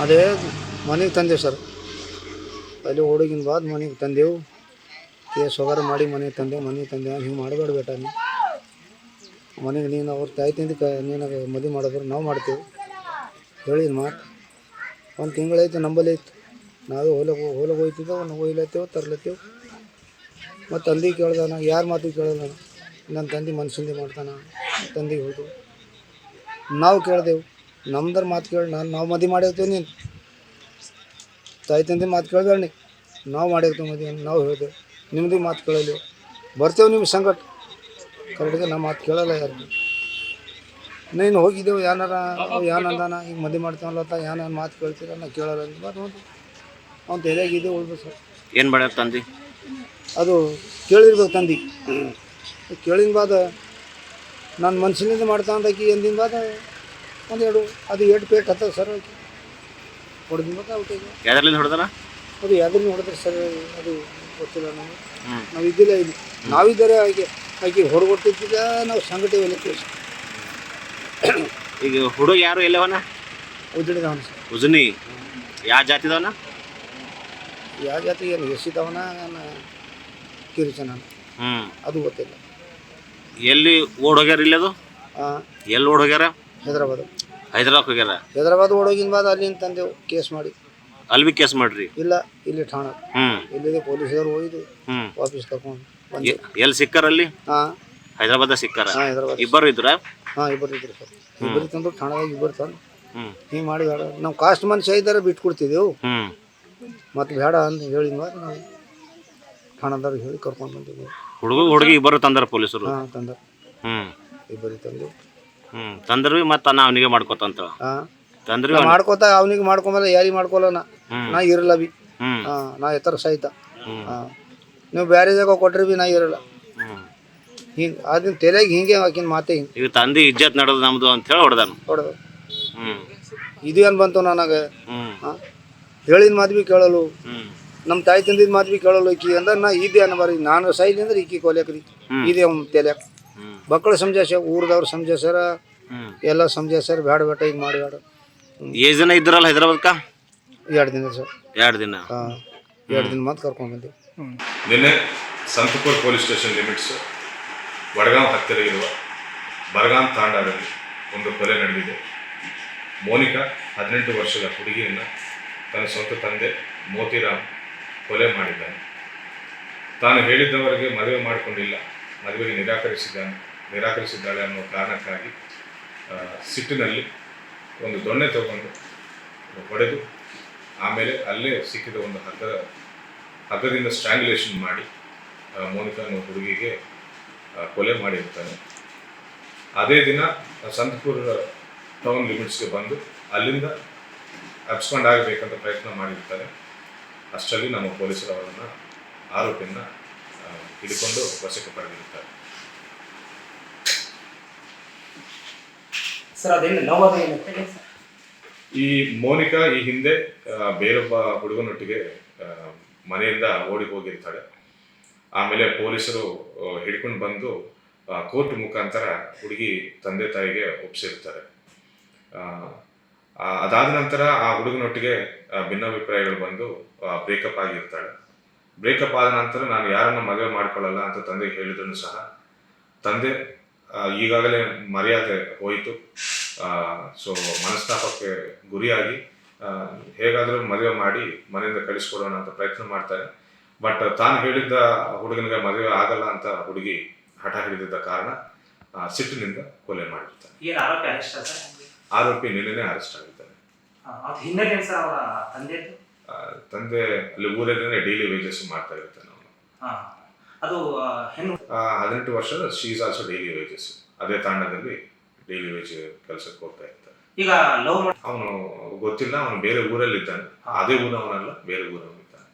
ಅದೇ ಮನೆಗೆ ತಂದೆವು ಸರ್. ಅಲ್ಲಿ ಹುಡುಗಿನ ಬಾದ್ ಮನೆಗೆ ತಂದೆವು. ಕೇಸ್ ವಗಾರ ಮಾಡಿ ಮನೆಗೆ ತಂದೆವು. ಹಿಂಗೆ ಮಾಡಬೇಡ ಬೇಟ ನೀ ಮನೆಗೆ ನೀನು ಅವ್ರ ತಾಯಿ ತಂದೆ ನೀನು ಮದುವೆ ಮಾಡಿದ್ರು ನಾವು ಮಾಡ್ತೇವೆ ಹೇಳಿದ ಮಾತು. ಒಂದು ತಿಂಗಳೈತೆ ನಂಬಲ್ಲಿ ಐತೆ. ನಾವೇ ಹೊಲಗೆ ಹೋಯ್ತಿದ್ದೆವು, ಒಯ್ಲತ್ತೇವು ತರ್ಲತ್ತೇವು. ಮತ್ತು ತಂದೆ ಕೇಳ್ದಾನ, ಯಾರ ಮಾತು ಕೇಳೋಲ್ಲ. ನನ್ನ ತಂದೆ ಮನಸ್ಸಿಂದ ಮಾಡ್ತಾನೆ. ತಂದೆಗೆ ಹೋಯ್ತು ನಾವು ಕೇಳ್ದೆವು. ನಮ್ದರ ಮಾತು ಕೇಳಿ ನಾವು ಮದುವೆ ಮಾಡಿರ್ತೀವಿ. ನೀನು ತಾಯಿ ತಂದೆ ಮಾತು ಕೇಳ್ಬೇಡ ನೀ. ನಾವು ಮಾಡಿರ್ತೀವಿ ಮದುವೆ, ನಾವು ಹೇಳ್ತೇವೆ. ನಿಮ್ಮದು ಮಾತು ಕೇಳಲಿ ಬರ್ತೇವೆ ನಿಮ್ಮ ಸಂಕಟ ಕರೆಕ್ಟ್ಗೆ ನಮ್ಮ ಮಾತು ಕೇಳಲ್ಲ ಯಾರು. ನೀನು ಹೋಗಿದ್ದೆವು ಏನಾರ ಏನಂದಾನ ಈಗ ಮದುವೆ ಮಾಡ್ತಾವಲ್ಲತ್ತ ಏನಾರ ಮಾತು ಕೇಳ್ತೀರ ನಾ ಕೇಳಲ್ಲ ಅಂತ ಮಾತು ನೋಡಿ ಅವ್ನು ತಲೆಯಾಗಿದ್ದೆ ಉಳ್ದು ಸರ್. ಏನು ಮಾಡ್ಯಾರ ತಂದೆ? ಅದು ಕೇಳಿರ್ಬೇಕು ತಂದೆ. ಕೇಳಿನ ಬಾದ ನಾನು ಮನ್ಸಿನಿಂದ ಮಾಡ್ತಾ ಅಂದಾಕಿ ಎಂದಿನ ಬಾದ ಒಂದೆರಡು ಅದು 8 ಪೇಟ್ ಹತ್ತದ ಸರ್. ಆಕಿ ಹೊಡೆದಿನ ಬಾದ ಔಟಿಗೆ ಯಾವ್ದ್ರಲ್ಲಿ ಹೊಡೆದಾರ? ಅದು ಯಾವ್ದ್ರಿಂದ ಹೊಡೆದ್ರೆ ಸರ್ ಅದು ಗೊತ್ತಿಲ್ಲ ನಮಗೆ. ನಾವು ಇದ್ದಿಲ್ಲ ಇಲ್ಲಿ. ನಾವಿದ್ದರೆ ಆಕೆ ಹೊರಗೊಟ್ಟಿದ್ದ ನಾವು ಸಂಘಟನೆ ಎಲ್ಲ ಕೇಳಿ. ಈಗ ಹುಡುಗ ಯಾರು ಎಲ್ಲವನ? ಉಜ್ಜಿಡಿದವನ ಸರ್. ಉಜ್ನಿ ಯಾವ ಜಾತಿದವನ? ಯಾವ ಜಾತಿ ಏನು ಎಸಿದವನ ಕಿರಿಚನ ಅದು ಗೊತ್ತಿಲ್ಲ. ಎಲ್ಲಿ ಓಡ್ ಹೋಗ್ಯಾರ? ಇಲ್ಲದು ಎಲ್ಲಿ ಓಡ್ ಹೋಗ್ಯಾರ? ಹೈದರಾಬಾದ್ ಹೋಗ್ಯಾರ. ಹೈದರಾಬಾದ್ ಓಡೋಗಿನ ಬಾದ ಅಲ್ಲಿಂದ ತಂದೆವು ಕೇಸ್ ಮಾಡಿ. ಅಲ್ಲಿ ಬಿ ಕೇಸ್ ಮಾಡ್ರಿ? ಇಲ್ಲ, ಇಲ್ಲಿ ಠಾಣ ಇಲ್ಲಿದೆ ಪೊಲೀಸರು ಹೋಗಿದ್ದು ವಾಪಸ್ ಕರ್ಕೊಂಡು ಎಲ್ಲಿ ಸಿಕ್ಕಾರಲ್ಲಿ? ಹೈದರಾಬಾದ್ ಸಿಕ್ಕಾರ. ಇಬ್ಬರು ಇದ್ರ? ಇಬ್ಬರು ಇದ್ರು ಸರ್. ಇಬ್ಬರು ತಂದು ಠಾಣದಾಗ ಇಬ್ಬರು ತಂದು ಹಿಂಗೆ ಮಾಡಿ ಬೇಡ ನಾವು ಕಾಸ್ಟ್ ಮನುಷ್ಯ ಇದ್ದಾರೆ ಬಿಟ್ಟು ಕೊಡ್ತಿದ್ದೆವು. ಮತ್ತು ಬೇಡ ಅಂತ ಹೇಳಿದ ಬಾದ ನಾವು ಠಾಣದವ್ರಿಗೆ ಹೇಳಿ ಕರ್ಕೊಂಡು ಬಂದಿದ್ದೆವು. ಹುಡುಗಿ ಇಬ್ಬರು ತಂದಾರ ಪೊಲೀಸರು? ತಂದ ಇಬ್ಬರು ತಂದು ತಂದ್ರಿ ಮತ್ತು ನಾ ಅವನಿಗೆ ಮಾಡ್ಕೋತಂತ ತಂದ್ರಿ ಮಾಡ್ಕೋತ ಅವನಿಗೆ ಮಾಡ್ಕೊಂಬಲ್ಲ ಯಾರಿಗೆ ಮಾಡ್ಕೊಲ್ಲ. ನಾ ಇರಲ್ಲ ಬಿ. ನಾ ಎತ್ತರ ಸಹಿತ ನೀವು ಬೇರೆ ಜಾಗ ಕೊಟ್ರಿ ಬಿ ನಾ ಇರಲ್ಲ. ಹಿಂಗೆ ಅದನ್ನ ತಲೆಗೆ ಹಿಂಗೆ ಆಕಿನ ಮಾತೆ ಹಿಂಗೆ. ಈಗ ತಂದೆ ಇಜ್ಜತ್ ನಡೆದು ನಮ್ದು ಅಂತ ಹೇಳಿ ಹೊಡೆದು ಇದು ಏನು ಬಂತು ನನಗೆ. ಹೇಳಿದ ಮಾತು ಬಿ ಕೇಳಲು, ನಮ್ಮ ತಾಯಿ ತಂದಿದ ಮಾತು ಬಿ ಕೇಳಲು. ಈಕಿ ಅಂದ್ರೆ ನಾ ಇದೇ ಅನ್ನಬಾರಿ. ನಾನು ಸೈಲಿ ಅಂದ್ರೆ ಈಕಿ ಕೊಲೆಕ್ರಿ ಇದೇ ಅವ್ನು ತಲೆಯಾಗ. ಮಕ್ಕಳು ಸಮಜಾಸ, ಊರ್ದವ್ರು ಸಮಜಾಸ್ಯಾರ, ಎಲ್ಲ ಸಮಜಾಸ್ಯಾರ. ಬೇಡ ಬೇಟ ಈಗ ಮಾಡಿ ಬೇಡ. ಎಷ್ಟು ಜನ ಇದ್ರಲ್ಲ ಹೈದರಾಬಾದ್ಕ? 2 ದಿನ ಸರ್. 2 ದಿನ? 2 ದಿನ ಮಾತು ಕರ್ಕೊಂಡು ಬಂದೆವು. ನಿನ್ನೆ Santapura police station limits Vadgaon ಹತ್ತಿರ ಇರುವ ಬರಗಾಂ ತಾಂಡಾದಲ್ಲಿ ಒಂದು ಕೊಲೆ ನಡೆದಿದೆ. ಮೋನಿಕಾ 18 ವರ್ಷದ ಹುಡುಗಿಯನ್ನು ತನ್ನ ಸ್ವಂತ ತಂದೆ ಮೋತಿರಾಮ್ ಕೊಲೆ ಮಾಡಿದ್ದಾನೆ. ತಾನು ಹೇಳಿದ್ದವರಿಗೆ ಮದುವೆ ಮಾಡಿಕೊಂಡಿಲ್ಲ, ಮದುವೆಗೆ ನಿರಾಕರಿಸಿದ್ದಾಳೆ ಅನ್ನೋ ಕಾರಣಕ್ಕಾಗಿ ಸಿಟ್ಟಿನಲ್ಲಿ ಒಂದು ದೊಣ್ಣೆ ತಗೊಂಡು ಹೊಡೆದು ಆಮೇಲೆ ಅಲ್ಲೇ ಸಿಕ್ಕಿದ ಒಂದು ಹಗ್ಗದಿಂದ ಸ್ಟ್ರ್ಯಾಂಗ್ಯುಲೇಷನ್ ಮಾಡಿ ಮೋನಿಕಾ ಅನ್ನೋ ಹುಡುಗಿಗೆ ಕೊಲೆ ಮಾಡಿರ್ತಾನೆ. ಅದೇ ದಿನ ಸಂತಪುರ ಟೌನ್ ಲಿಮಿಟ್ಸ್ಗೆ ಬಂದು ಅಲ್ಲಿಂದ ಅಬ್ಸ್ಕಾಂಡ್ ಆಗಬೇಕಂತ ಪ್ರಯತ್ನ ಮಾಡಿರ್ತಾರೆ. ಅಷ್ಟರಲ್ಲಿ ನಮ್ಮ ಪೊಲೀಸರು ಅವರನ್ನು ಆರೋಪಿಯನ್ನು ಹಿಡಿಕೊಂಡು ವಶಕ್ಕೆ ಪಡೆದಿರುತ್ತಾರೆ. ಈ ಮೋನಿಕಾ ಈ ಹಿಂದೆ ಬೇರೊಬ್ಬ ಹುಡುಗನೊಟ್ಟಿಗೆ ಮನೆಯಿಂದ ಓಡಿ ಹೋಗಿರ್ತಾಳೆ. ಆಮೇಲೆ ಪೊಲೀಸರು ಹಿಡ್ಕೊಂಡು ಬಂದು ಕೋರ್ಟ್ ಮುಖಾಂತರ ಹುಡುಗಿ ತಂದೆ ತಾಯಿಗೆ ಒಪ್ಪಿಸಿರ್ತಾರೆ. ಅದಾದ ನಂತರ ಆ ಹುಡುಗನೊಟ್ಟಿಗೆ ಭಿನ್ನಾಭಿಪ್ರಾಯಗಳು ಬಂದು ಬ್ರೇಕಪ್ ಆಗಿರ್ತಾಳೆ. ಬ್ರೇಕಪ್ ಆದ ನಂತರ ನಾನು ಯಾರನ್ನ ಮದುವೆ ಮಾಡ್ಕೊಳ್ಳಲ್ಲ ಅಂತ ತಂದೆಗೆ ಹೇಳಿದ್ರು ಸಹ ತಂದೆ ಈಗಾಗಲೇ ಮರ್ಯಾದೆ ಹೋಯಿತು, ಸೊ ಮನಸ್ತಾಪಕ್ಕೆ ಗುರಿಯಾಗಿ ಹೇಗಾದರೂ ಮದುವೆ ಮಾಡಿ ಮನೆಯಿಂದ ಕಳಿಸ್ಕೊಡೋಣ ಅಂತ ಪ್ರಯತ್ನ ಮಾಡ್ತಾರೆ. ಬಟ್ ತಾನು ಹೇಳಿದ್ದ ಹುಡುಗನಿಗೆ ಮದುವೆ ಆಗಲ್ಲ ಅಂತ ಹುಡುಗಿ ಹಠ ಹಿಡಿದಿದ್ದ ಕಾರಣ ಸಿಟ್ಟಿನಿಂದ ಕೊಲೆ ಮಾಡಿರ್ತಾನೆ. ಆರೋಪಿ ನಿನ್ನೆ ಅರೆಸ್ಟ್ ಆಗಿದ್ದಾನೆ. ತಂದೆ ಅಲ್ಲಿ ಊರಲ್ಲೇ ಡೈಲಿ ವೇಜಸ್ ಮಾಡ್ತಾ ಇರ್ತಾನೆ ಅವನು. 18 ವರ್ಷದ she is also daily wages. ಅದೇ ತಾಂಡದಲ್ಲಿ ಡೈಲಿ ವೇಜ್ ಕೆಲಸಕ್ಕೆ ಹೋಗ್ತಾ ಇರ್ತಾನೆ. ಈಗ ಅವನು ಗೊತ್ತಿಲ್ಲ, ಅವನು ಬೇರೆ ಊರಲ್ಲಿ ಇದ್ದಾನೆ. ಅದೇ ಊರವನಲ್ಲ, ಬೇರೆ ಊರವನಿದ್ದಾನೆ.